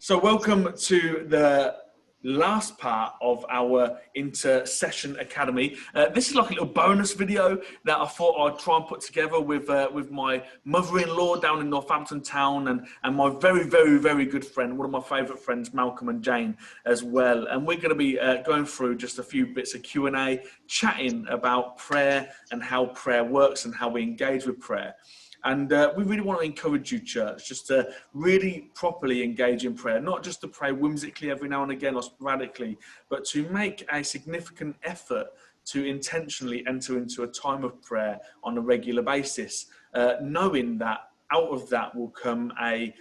So welcome to the last part of our Intercession Academy. This is like a little bonus video that I thought I'd try and put together with my mother-in-law down in Northampton town and my very good friend, one of my favourite friends, Malcolm and Jane as well. And we're going to be going through just a few bits of Q&A, chatting about prayer and how prayer works and how we engage with prayer. And we really want to encourage you, church, just to really properly engage in prayer, not just to pray whimsically every now and again or sporadically, but to make a significant effort to intentionally enter into a time of prayer on a regular basis, knowing that out of that will come a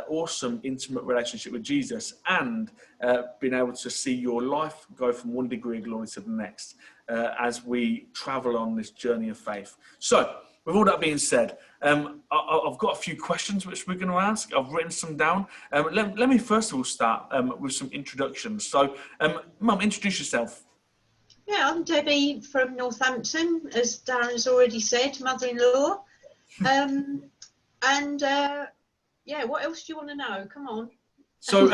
awesome, intimate relationship with Jesus and being able to see your life go from one degree of glory to the next as we travel on this journey of faith. So, with all that being said, I've got a few questions which we're going to ask. I've written some down. Let me first of all start with some introductions. So, Mum, introduce yourself. Yeah, I'm Debbie from Northampton, as Darren's already said, mother-in-law. Yeah, what else do you want to know? Come on. So,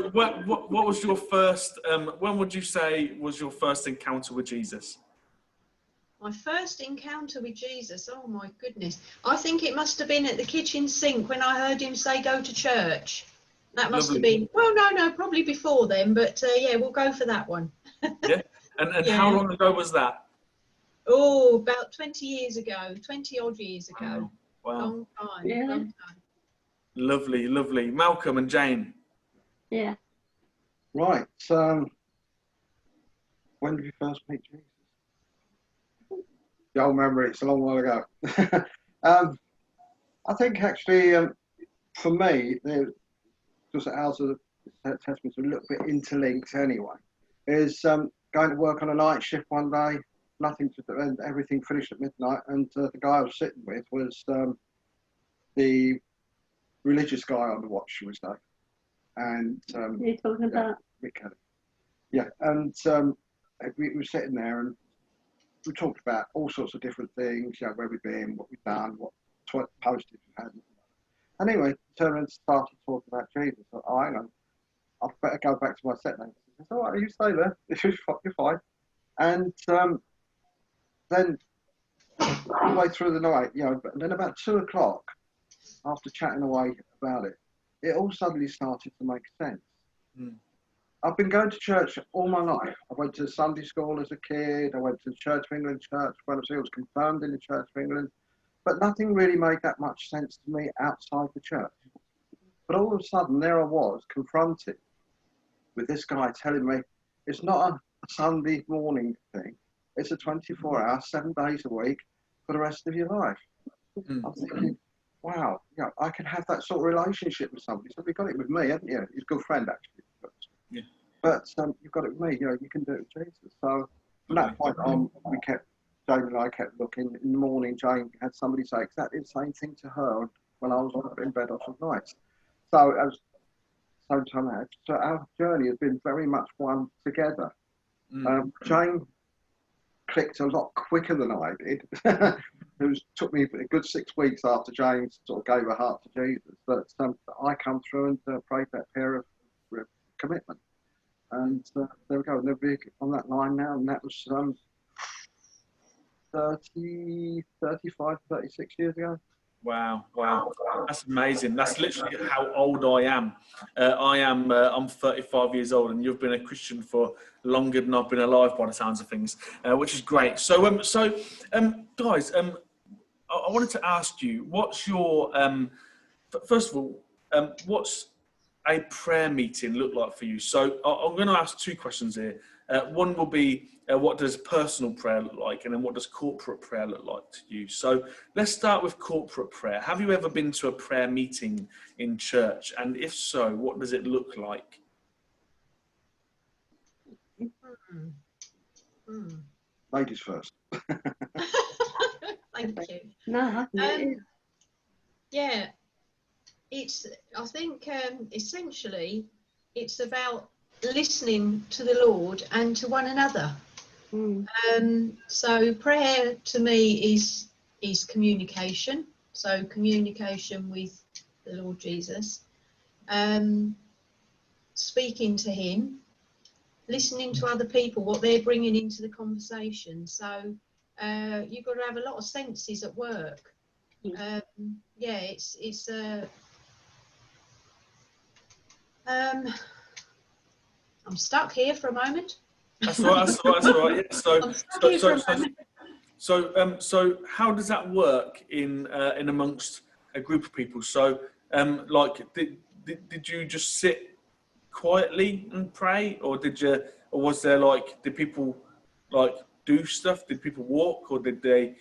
what was your first? When would you say was your first encounter with Jesus? My first encounter with Jesus, oh my goodness. I think it must have been at the kitchen sink when I heard him say, go to church. That must have been, well, no, probably before then, but yeah, we'll go for that one. Yeah, and yeah. How long ago was that? Oh, about 20 years ago, 20 odd years ago. Wow. Long time, yeah. long time. Lovely. Malcolm and Jane. Yeah. Right. When did you first meet Jesus? The old memory, it's a long while ago. I think actually, for me, because ours of the Testament's a little bit interlinked anyway, is going to work on a night shift one day, nothing to do, and everything finished at midnight, and the guy I was sitting with was the religious guy on the watch, shall we say. And You're talking about? Rick Kelly. Yeah, and we were sitting there and we talked about all sorts of different things, you know, where we've been, what we've done, what posted we've had. And anyway, turned around and started talking about Jesus. I thought, oh, hang on, I better go back to my set now. It's all right, you stay there, you're fine. And then all the way through the night, you know, and then about 2 o'clock, after chatting away about it, it all suddenly started to make sense. Mm. I've been going to church all my life. I went to Sunday school as a kid. I went to the Church of England church when I was confirmed in the Church of England. But nothing really made that much sense to me outside the church. But all of a sudden, there I was, confronted with this guy telling me it's not a Sunday morning thing. It's a 24-hour, 7 days a week for the rest of your life. Mm. I'm thinking, wow, yeah, I can have that sort of relationship with somebody. So you've got it with me, haven't you? He's a good friend, actually. Yeah. But you've got it with me, you know, you can do it with Jesus. So from that point on, Jane and I kept looking. In the morning, Jane had somebody say exactly the same thing to her when I was in bed off of nights. So as same time I had, so our journey has been very much one together. Mm. Jane clicked a lot quicker than I did. It took me a good 6 weeks after Jane sort of gave her heart to Jesus. But I come through and prayed that prayer of commitment. And there we go. They're big on that line now, and that was 35, 36 years ago. Wow, that's amazing. That's literally how old I am. I'm 35 years old, and you've been a Christian for longer than I've been alive, by the sounds of things, which is great. So, guys, I wanted to ask you, what's your first of all, what's a prayer meeting look like for you? So I'm going to ask 2 questions here. One will be, what does personal prayer look like? And then what does corporate prayer look like to you? So let's start with corporate prayer. Have you ever been to a prayer meeting in church? And if so, what does it look like? Ladies first. Thank you. No, yeah. I think essentially it's about listening to the Lord and to one another. Mm. So prayer to me is communication. So communication with the Lord Jesus. speaking to him, listening to other people, what they're bringing into the conversation. So you've got to have a lot of senses at work. Yeah, it's I'm stuck here for a moment. That's all right. That's all right. That's all right. Yeah. I'm stuck here for a moment. So how does that work in amongst a group of people? So like did you just sit quietly and pray, or was there like, did people like do stuff? Did people walk, or did they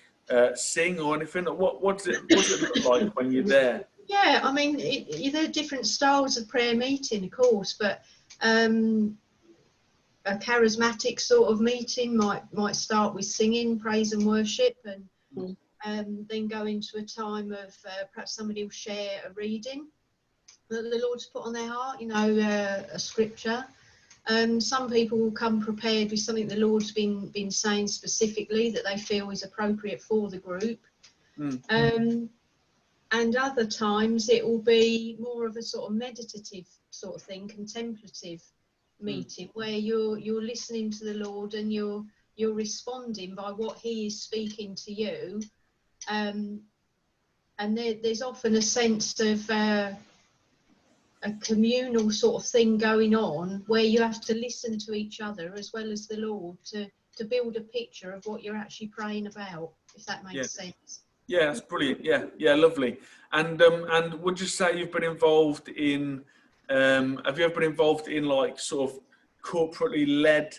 sing or anything? What does it look like when you're there? Yeah, I mean, there are different styles of prayer meeting, of course, but a charismatic sort of meeting might start with singing, praise and worship, and then go into a time of perhaps somebody will share a reading that the Lord's put on their heart, a scripture. Some people will come prepared with something the Lord's been saying specifically that they feel is appropriate for the group. And other times it will be more of a sort of meditative sort of thing, contemplative meeting, where you're listening to the Lord and you're responding by what He is speaking to you. And there's often a sense of a communal sort of thing going on, where you have to listen to each other as well as the Lord to build a picture of what you're actually praying about, if that makes sense. Yeah, that's brilliant. Yeah, lovely. And would you say you've been involved in? Have you ever been involved in like sort of corporately led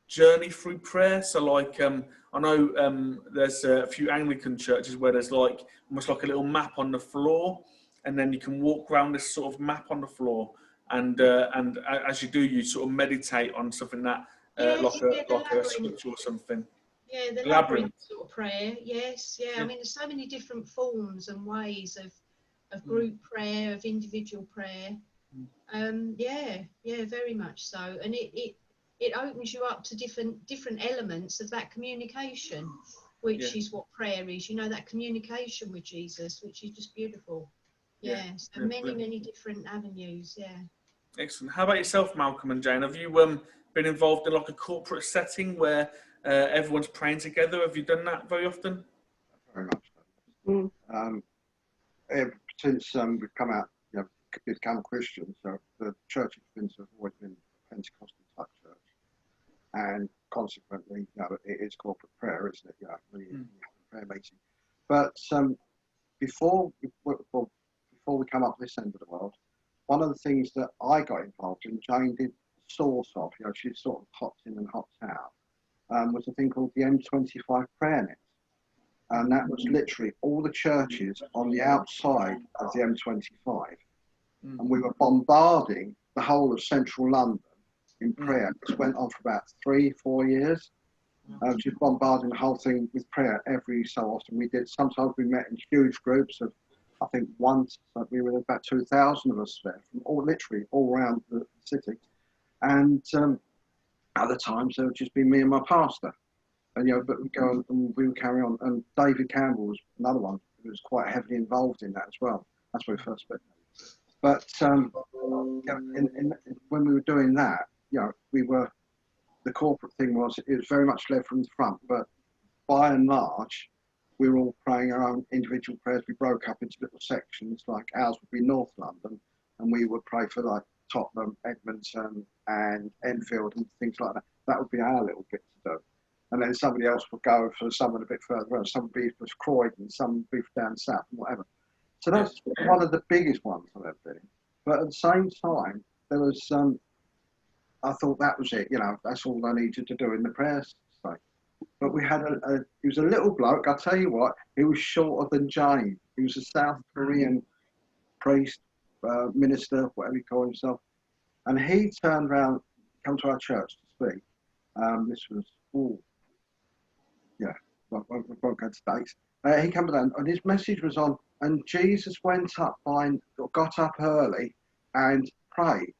journey through prayer? So like I know there's a few Anglican churches where there's like almost like a little map on the floor, and then you can walk around this sort of map on the floor, and as you do, you sort of meditate on something that like a scripture or something. Yeah, the labyrinth sort of prayer. Yes, yeah. I mean, there's so many different forms and ways of group prayer, of individual prayer. Yeah, very much so. And it opens you up to different elements of that communication, which is what prayer is. That communication with Jesus, which is just beautiful. So many different avenues. Yeah. Excellent. How about yourself, Malcolm and Jane? Have you been involved in like a corporate setting where everyone's praying together? Have you done that very often? Very much so. Ever since we've come out, become Christians, so the church experience has always been a Pentecostal type church, and consequently, it is corporate prayer, isn't it? Prayer meeting. But before we come up this end of the world, one of the things that I got involved in, Jane did source of, she sort of hopped in and hopped out, was a thing called the M25 Prayer Net. And that was literally all the churches on the outside of the M25. And we were bombarding the whole of central London in prayer. This went on for about 3-4 years. Just bombarding the whole thing with prayer every so often. Sometimes we met in huge groups of, I think once we were about 2,000 of us there, from literally all around the city. And other times there would just be me and my pastor. And but we go and we would carry on. And David Campbell was another one who was quite heavily involved in that as well. That's where we first met. But when we were doing that, the corporate thing it was very much led from the front. But by and large, we were all praying our own individual prayers. We broke up into little sections, like ours would be North London, and we would pray for like Tottenham, Edmonton, and Enfield and things like that. That would be our little bit to do. And then somebody else would go for someone a bit further on. Some would be for Croydon, some would be for down south, and whatever. So that's one of the biggest ones I've ever been in. But at the same time, there was, I thought that was it, that's all I needed to do in the prayer state. But we had he was a little bloke, I'll tell you what, he was shorter than Jane. He was a South Korean priest, minister, whatever he called himself. And he turned around, come to our church to speak. This was, we won't go to dates. He came down and his message was on, and Jesus went up got up early and prayed.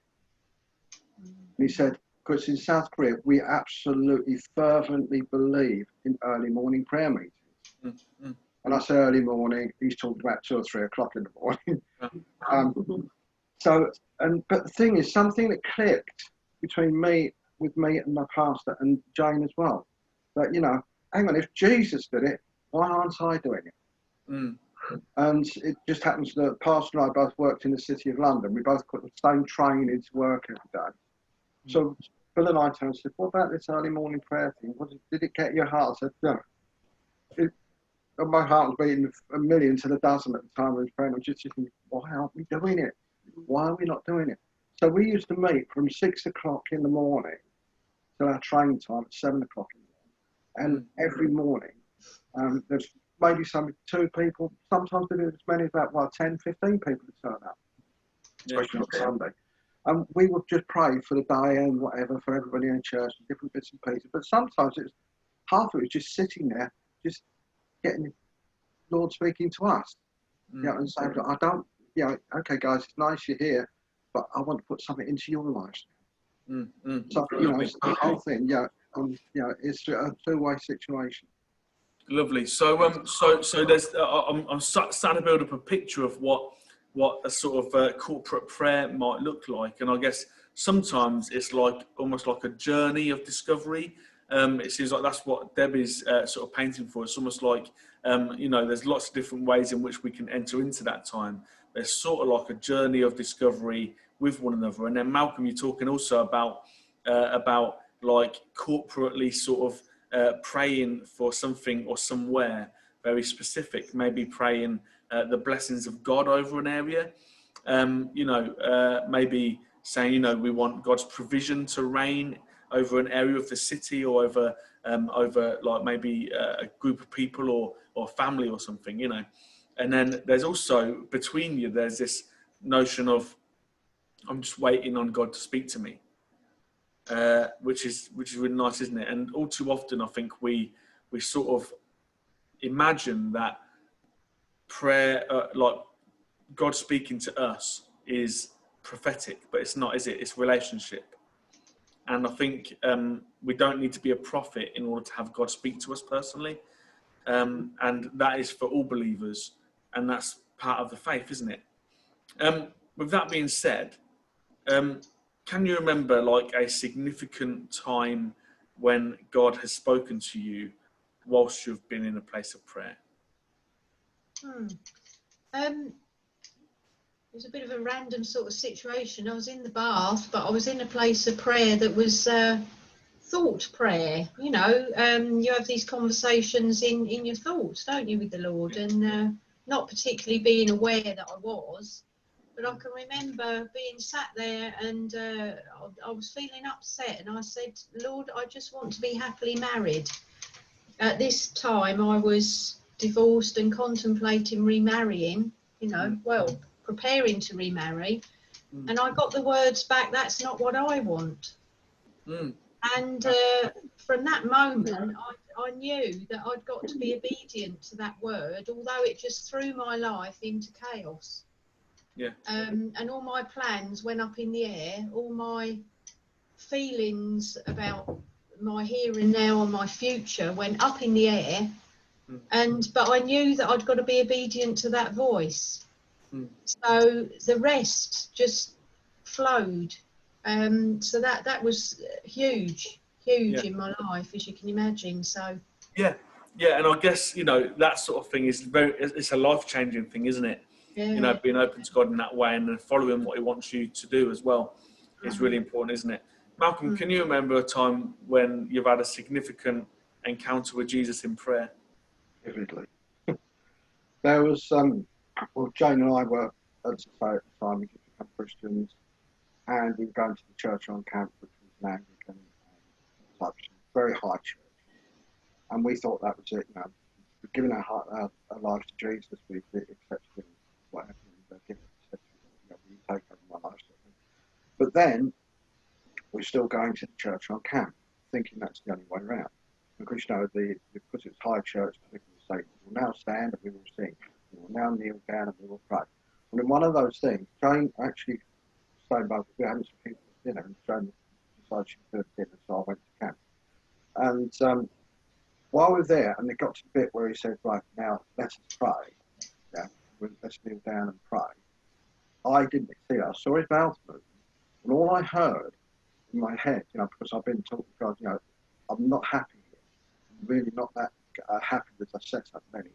And he said, because in South Korea, we absolutely fervently believe in early morning prayer meetings. And I say early morning, he's talking about 2 or 3 o'clock in the morning. So, but the thing is, something that clicked between me and my pastor and Jane as well. That, you know, hang on, if Jesus did it, why aren't I doing it? Mm. And it just happens that Pastor and I both worked in the City of London. We both put the same train into work every day. So Bill and I turned and said, what about this early morning prayer thing? Did it get your heart? I said, no. My heart was beating a million to the dozen at the time I was praying. I'm just thinking, why aren't we doing it? Why are we not doing it? So we used to meet from 6 o'clock in the morning till our train time at 7 o'clock in the morning. And every morning, there's maybe two people, sometimes we do as many as about 10, 15 people to turn up, especially on Sunday. We would just pray for the day and whatever for everybody in church and different bits and pieces. But sometimes half of it was just sitting there, just getting the Lord speaking to us. You know, and saying, I don't, you know, okay, guys, it's nice you're here, but I want to put something into your lives. So, you know, it's the whole thing, you know, it's a two-way situation. Lovely. So, so there's. I'm starting to build up a picture of what a sort of corporate prayer might look like, and I guess sometimes it's like almost like a journey of discovery. It seems like that's what Debbie's sort of painting for. It's almost like, you know, there's lots of different ways in which we can enter into that time. There's sort of like a journey of discovery with one another. And then Malcolm, you're talking also about like corporately sort of praying for something or somewhere very specific, maybe praying the blessings of God over an area. You know, maybe saying, you know, we want God's provision to reign over an area of the city or over like maybe a group of people or family or something, you know. And then there's also between you, there's this notion of I'm just waiting on God to speak to me, which is really nice, isn't it? And all too often, I think we sort of imagine that prayer, like God speaking to us, is prophetic, but it's not, is it? It's relationship. And I think we don't need to be a prophet in order to have God speak to us personally. And that is for all believers. And that's part of the faith, isn't it? With that being said, can you remember like a significant time when God has spoken to you whilst you've been in a place of prayer? It was a bit of a random sort of situation. I was in the bath, but I was in a place of prayer that was thought prayer. You know, you have these conversations in your thoughts, don't you, with the Lord, and not particularly being aware that I was, but I can remember being sat there and I was feeling upset, and I said, Lord, I just want to be happily married. At this time, I was divorced and contemplating remarrying, you know, well, preparing to remarry, and I got the words back, that's not what I want. And from that moment, I knew that I'd got to be obedient to that word, although it just threw my life into chaos. Yeah. And all my plans went up in the air, all my feelings about my here and now and my future went up in the air. But I knew that I'd got to be obedient to that voice. So the rest just flowed. So that was huge in my life, as you can imagine. So yeah, and I guess, you know, that sort of thing is it's a life-changing thing, isn't it? You know, being open to God in that way and then following what He wants you to do as well is really important, isn't it? Malcolm, can you remember a time when you've had a significant encounter with Jesus in prayer? Vividly. There was well, Jane and I were, as I say, at the time we had become Christians, and we were going to the church on campus, which was an Anglican type, very high church, and we thought that was it. You know, we've given our lives to Jesus, we've accepted Him, whatever, and given it, you know, we take over my life. But then we're still going to the church on camp, thinking that's the only way around. Because, you know, because it's high church, people will say, we will now stand and we will sing. We will now kneel down and we will pray. And in one of those things, Jane actually stayed about, we were having some people for dinner, and Jane decided she was doing dinner, so I went to camp. And while we were there, and it got to the bit where he said, right, now let us pray. Yeah, let's kneel down and pray. I didn't see it. I saw his mouth move, and all I heard in my head, because I've been talking to God, I'm not happy here. I'm really not that happy that I set up anything.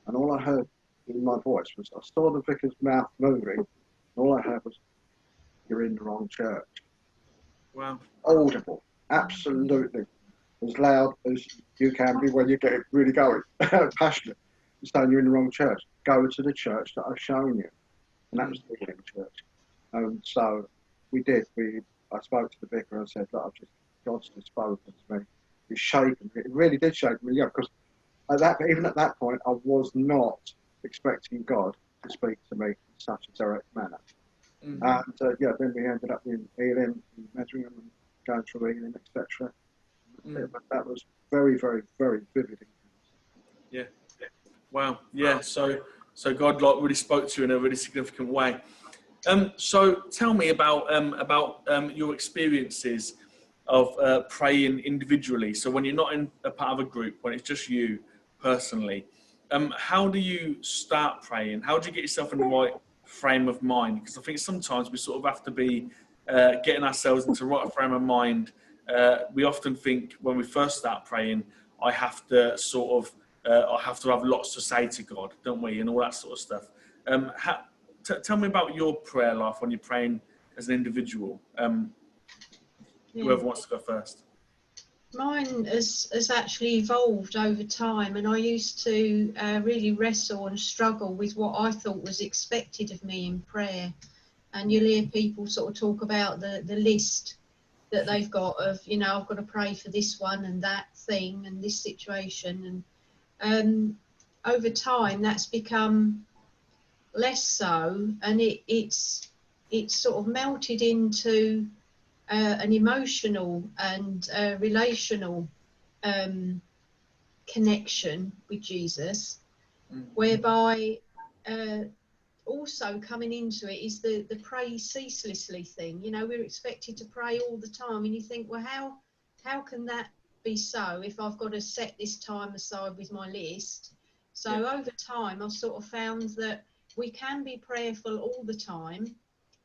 And all I heard in my voice was, I saw the vicar's mouth moving, and all I heard was, "You're in the wrong church." Wow. Audible, absolutely, as loud as you can be when you get really going, passionate. Saying you're in the wrong church. Go to the church that I've shown you, and that was the Elim church. And so we did. I spoke to the vicar and said, "Look, God's just spoken to me. It's shaken me. It really did shake me, because even at that point, I was not expecting God to speak to me in such a direct manner." Mm-hmm. And then we ended up in Elim, in Messingham, and going through Elim, etc. But that was very, very, very vivid. Yeah. Wow. Yeah. So God really spoke to you in a really significant way. So tell me about your experiences of praying individually. So when you're not in a part of a group, when it's just you personally, how do you start praying? How do you get yourself in the right frame of mind? Because I think sometimes we sort of have to be getting ourselves into the right frame of mind. We often think when we first start praying, I have to have lots to say to God, don't we? And all that sort of stuff. Tell me about your prayer life when you're praying as an individual. Whoever wants to go first. Mine has actually evolved over time, and I used to really wrestle and struggle with what I thought was expected of me in prayer. And you'll hear people sort of talk about the list that they've got of, I've got to pray for this one and that thing and this situation. And over time, that's become less so, and it's sort of melted into an emotional and relational connection with Jesus, whereby also coming into it is the pray ceaselessly thing. We're expected to pray all the time, and you think, well, how can that be so if I've got to set this time aside with my list? So over time, I've sort of found that we can be prayerful all the time.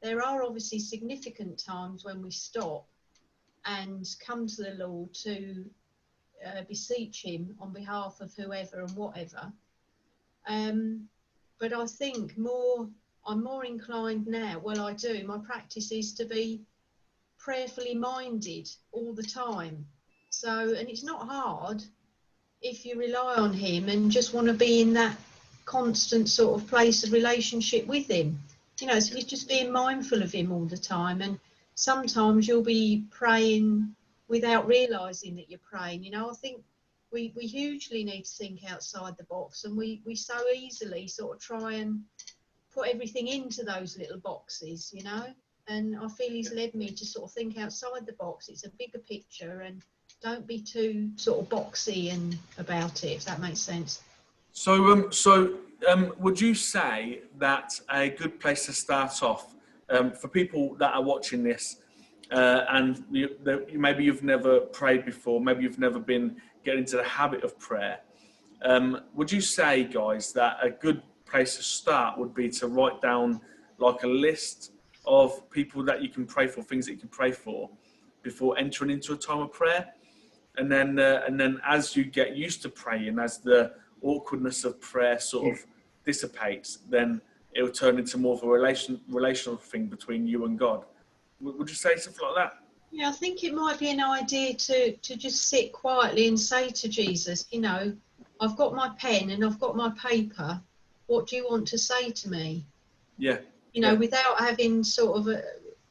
There are obviously significant times when we stop and come to the Lord to beseech him on behalf of whoever and whatever. But I think I'm more inclined now, I do, my practice is to be prayerfully minded all the time. So, and it's not hard if you rely on him and just want to be in that constant sort of place of relationship with him. So it's just being mindful of him all the time. And sometimes you'll be praying without realising that you're praying. I think we hugely need to think outside the box, and we so easily sort of try and put everything into those little boxes, and I feel he's led me to sort of think outside the box. It's a bigger picture, and don't be too sort of boxy and about it, if that makes sense. So would you say that a good place to start off for people that are watching this and maybe you've never prayed before, maybe you've never been getting into the habit of prayer, would you say, guys, that a good place to start would be to write down like a list of people that you can pray for, things that you can pray for before entering into a time of prayer? And then as you get used to praying, as the awkwardness of prayer sort of dissipates, then it will turn into more of a relational thing between you and God. Would you say something like that? Yeah, I think it might be an idea to just sit quietly and say to Jesus, I've got my pen and I've got my paper. What do you want to say to me? Yeah. Without having sort of a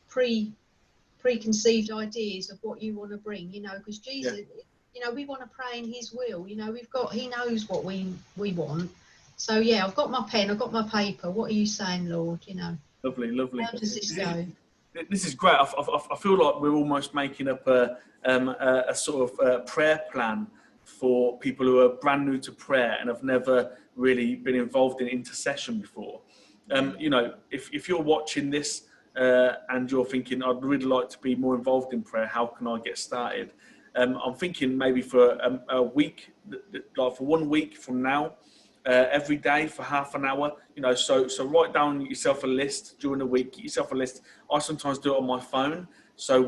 preconceived ideas of what you want to bring, because Jesus, we want to pray in his will. He knows what we want. So I've got my pen, I've got my paper. What are you saying, Lord? Lovely. How does this go? This is great. I feel like we're almost making up a sort of prayer plan for people who are brand new to prayer and have never really been involved in intercession before. If you're watching this and you're thinking, I'd really like to be more involved in prayer, how can I get started? I'm thinking maybe for a week, like for 1 week from now, every day for half an hour. You know, so write down yourself a list during the week. Get yourself a list. I sometimes do it on my phone. So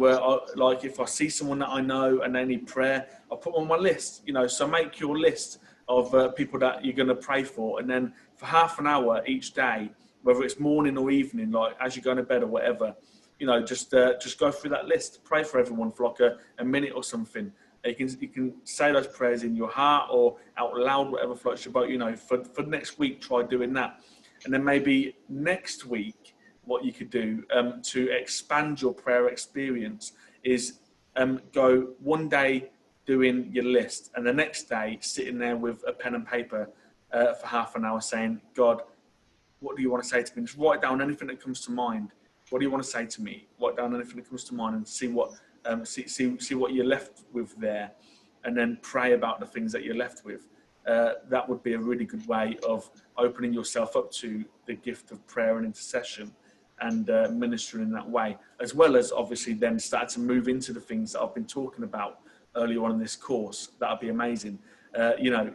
like if I see someone that I know and they need prayer, I'll put them on my list. You know, so make your list of people that you're going to pray for, and then for half an hour each day, whether it's morning or evening, like as you're going to bed or whatever, you know, just go through that list, pray for everyone for like a minute or something. You can say those prayers in your heart or out loud, whatever floats your boat. You know, for next week, try doing that, and then maybe next week, what you could do to expand your prayer experience is go one day doing your list, and the next day sitting there with a pen and paper for half an hour, saying, God, what do you want to say to me? Just write down anything that comes to mind. What do you want to say to me? Write down anything that comes to mind and see what see what you're left with there, and then pray about the things that you're left with. That would be a really good way of opening yourself up to the gift of prayer and intercession, and ministering in that way, as well as obviously then start to move into the things that I've been talking about earlier on in this course. That'd be amazing. You know,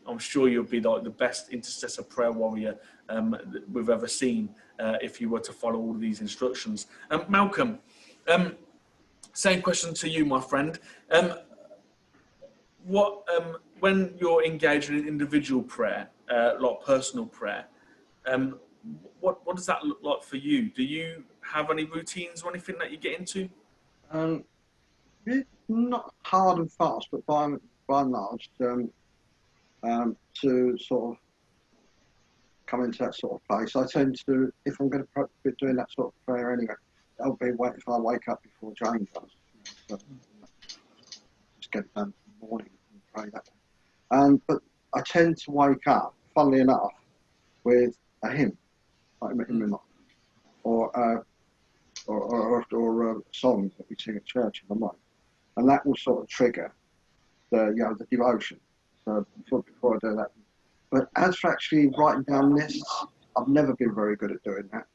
I'm sure you'll be like the best intercessor prayer warrior we've ever seen if you were to follow all of these instructions. Malcolm, same question to you, my friend. When you're engaged in individual prayer, like personal prayer, what does that look like for you? Do you have any routines or anything that you get into? It's not hard and fast, but by and large, to sort of come into that sort of place, I tend to, if I'm going to be doing that sort of prayer anyway, that'll be if I wake up before Jane does. You know, so just get it done in the morning and pray that way. But I tend to wake up, funnily enough, with a hymn, like a hymn or songs that we sing at church in the morning, and that will sort of trigger the devotion. So before I do that. But as for actually writing down lists, I've never been very good at doing that.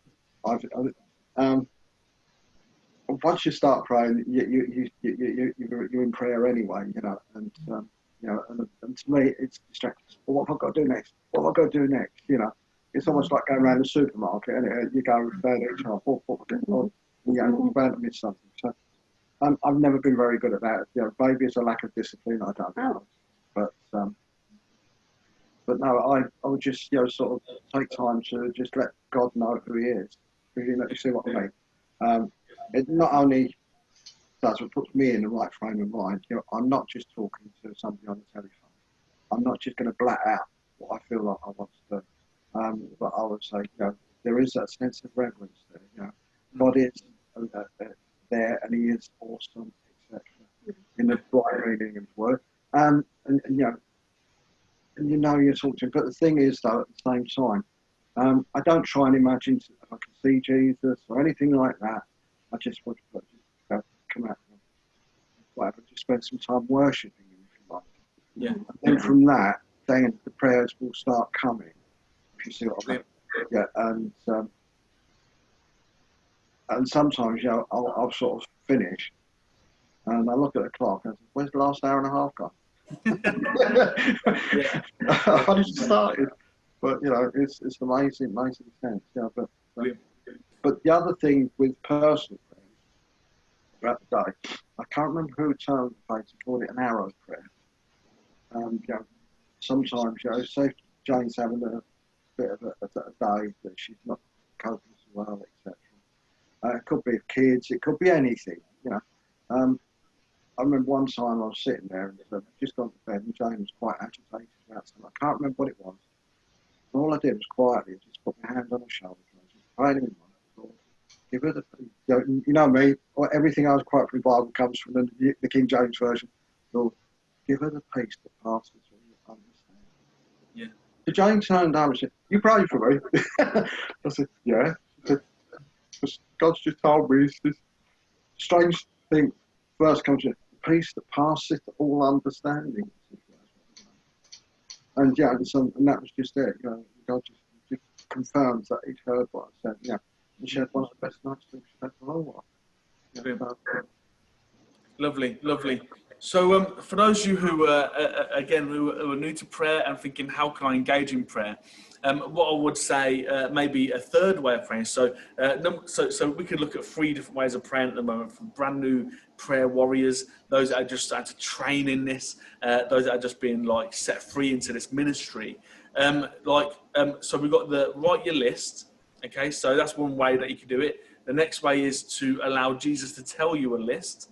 Once you start praying, you're in prayer anyway, you know, and you know, and to me, it's distracting. Well, what have I got to do next? What have I got to do next? You know, it's almost like going around the supermarket, and you go there each time. What you're bound to miss something. So I've never been very good at that. You know, maybe it's a lack of discipline. I don't know, but no, I would just sort of take time to just let God know who He is. You see what I mean? It not only does it puts me in the right frame of mind. You know, I'm not just talking to somebody on the telephone. I'm not just going to blat out what I feel like I want to do. But I would say, you know, there is that sense of reverence there. You know, God is there, and He is awesome, etc. In the right meaning of the word. And you know you're talking to Him. But the thing is, though, at the same time, I don't try and imagine if I can see Jesus or anything like that. I just want to come out and whatever, just spend some time worshipping Him, if you like. Yeah. And then from that, then the prayers will start coming. If you see what I mean. Yeah. And sometimes, you know, I'll sort of finish, and I look at the clock and say, "Where's the last hour and a half gone?" I've only just started, but you know, it's amazing sense. Yeah, but the other thing with personal prayers throughout the day, I can't remember who termed it. He called it an arrow prayer. You know, sometimes, you know, say if Jane's having a bit of a day that she's not coping so well, etc. It could be kids, it could be anything, you know. I remember one time I was sitting there and I'd just gone to bed, and Jane was quite agitated about something. I can't remember what it was. And all I did was quietly just put my hand on her shoulder and I just prayed in my mind. Give her the, you know me, everything I was quoting from the Bible comes from the King James Version. Lord, give her the peace that passes all understanding. Yeah. So Jane turned down and said, "You prayed for me?" I said, "Yeah." She said, "Because God's just told me this strange thing first comes to peace that passeth all understanding." And yeah, and that was just it. You know, God just confirms that He'd heard what I said. Yeah, and she had one of the best nights she's had for a whole while. Yeah, Lovely. So for those of you who who are new to prayer and thinking, how can I engage in prayer? What I would say, maybe a third way of praying. So we could look at 3 different ways of praying at the moment, for brand new prayer warriors, those that are just starting to train in this, those that are just being like set free into this ministry. So we've got the write your list. Okay, so that's one way that you could do it. The next way is to allow Jesus to tell you a list.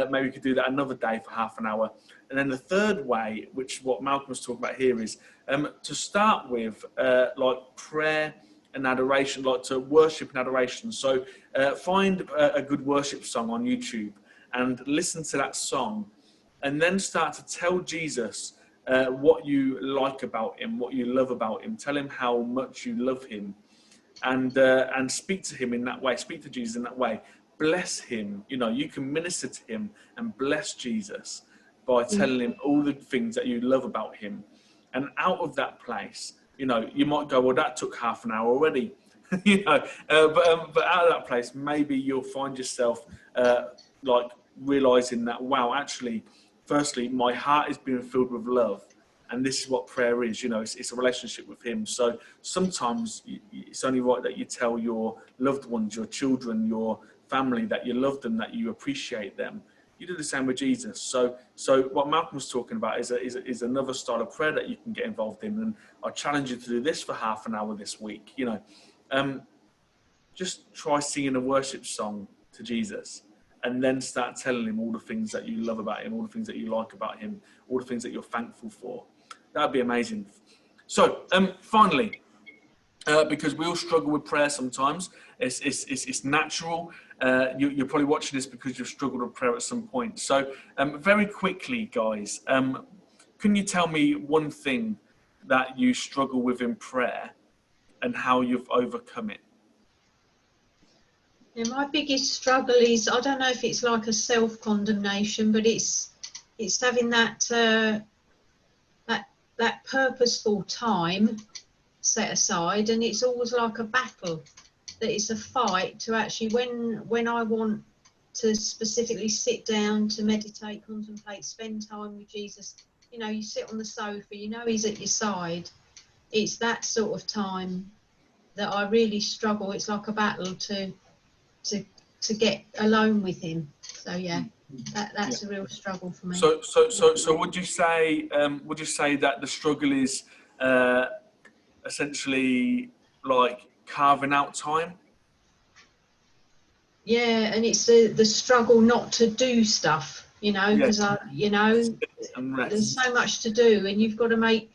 Maybe you could do that another day for half an hour. And then the third way, which what Malcolm was talking about here, is to start with like prayer and adoration, like to worship and adoration. So find a good worship song on YouTube and listen to that song, and then start to tell Jesus what you like about him, what you love about him. Tell him how much you love him, and speak to him in that way. Speak to Jesus in that way. Bless him. You know, you can minister to him and bless Jesus by telling him all the things that you love about him. And out of that place, you know, you might go, well, that took half an hour already. But out of that place, maybe you'll find yourself like realizing that, wow, actually, firstly, my heart is being filled with love. And this is what prayer is, you know, it's a relationship with him. So sometimes it's only right that you tell your loved ones, your children, your family, that you love them, that you appreciate them. You do the same with Jesus. So what Malcolm was talking about is another style of prayer that you can get involved in. And I challenge you to do this for half an hour this week. You know, just try singing a worship song to Jesus, and then start telling him all the things that you love about him, all the things that you like about him, all the things that you're thankful for. That'd be amazing. So finally, because we all struggle with prayer sometimes, it's natural. You're probably watching this because you've struggled with prayer at some point. So very quickly, guys, can you tell me one thing that you struggle with in prayer and how you've overcome it? Yeah, my biggest struggle is, I don't know if it's like a self-condemnation, but it's having that that purposeful time set aside, and it's always like a battle, that it's a fight to actually, when I want to specifically sit down to meditate, contemplate, spend time with Jesus, you know, you sit on the sofa, you know he's at your side. It's that sort of time that I really struggle. It's like a battle to get alone with him. So yeah, that's a real struggle for me. So would you say that the struggle is essentially like carving out time? Yeah, and it's the struggle not to do stuff, you know, because there's so much to do, and you've got to make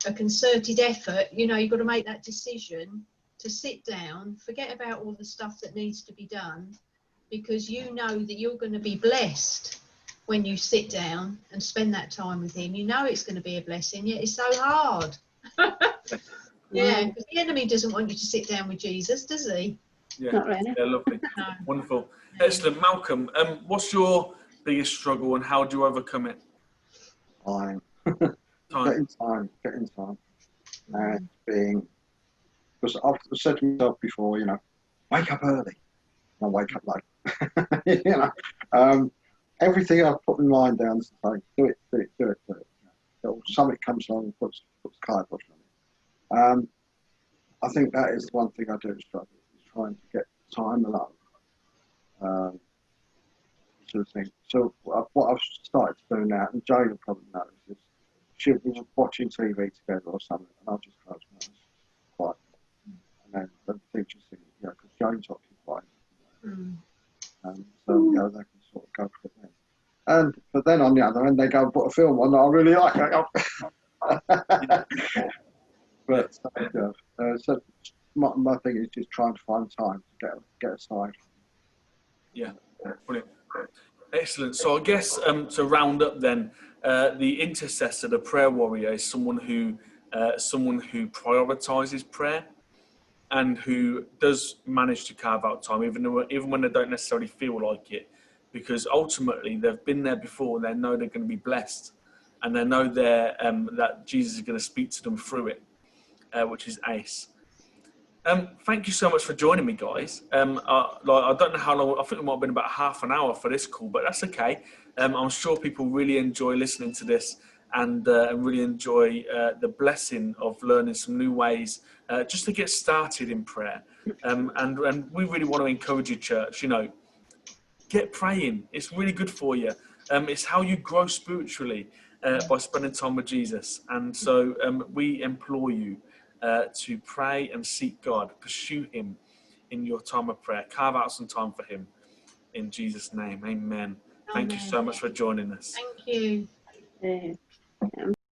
a concerted effort. You know, you've got to make that decision to sit down, forget about all the stuff that needs to be done, because you know that you're going to be blessed when you sit down and spend that time with him. You know it's going to be a blessing, yet it's so hard. Yeah, because the enemy doesn't want you to sit down with Jesus, does he? Yeah, Not really. yeah, lovely. No. Wonderful. Excellent. Malcolm, what's your biggest struggle and how do you overcome it? Time. Time. Getting time. And being, because I've said to myself before, you know, wake up early. I wake up late. You know, everything I've put my mind down to say, do it. Or something comes along and puts kibosh on it. I think that is one thing I do struggle with, is trying to get time alone. Sort of thing. So what I've started to do now, and Jane will probably know, is she'll be watching TV together or something, and I'll just close my eyes quietly, and then the teacher's singing, you know, because Jane's occupied. So you know, they can sort of go for it then. But then on the other end, they go and put a film on that I really like. But so my thing is just trying to find time to get aside. Yeah, brilliant. Excellent. So I guess to round up then, the intercessor, the prayer warrior, is someone who prioritizes prayer and who does manage to carve out time, even when they don't necessarily feel like it, because ultimately they've been there before and they know they're going to be blessed, and they know that Jesus is going to speak to them through it, which is ace. Thank you so much for joining me, guys. I don't know how long. I think it might have been about half an hour for this call, but that's okay. I'm sure people really enjoy listening to this and really enjoy the blessing of learning some new ways just to get started in prayer. And we really want to encourage you, church. Get praying. It's really good for you. It's how you grow spiritually by spending time with Jesus. And so we implore you to pray and seek God, pursue Him in your time of prayer. Carve out some time for Him in Jesus' name. Amen. Thank you so much for joining us. Thank you. Yeah.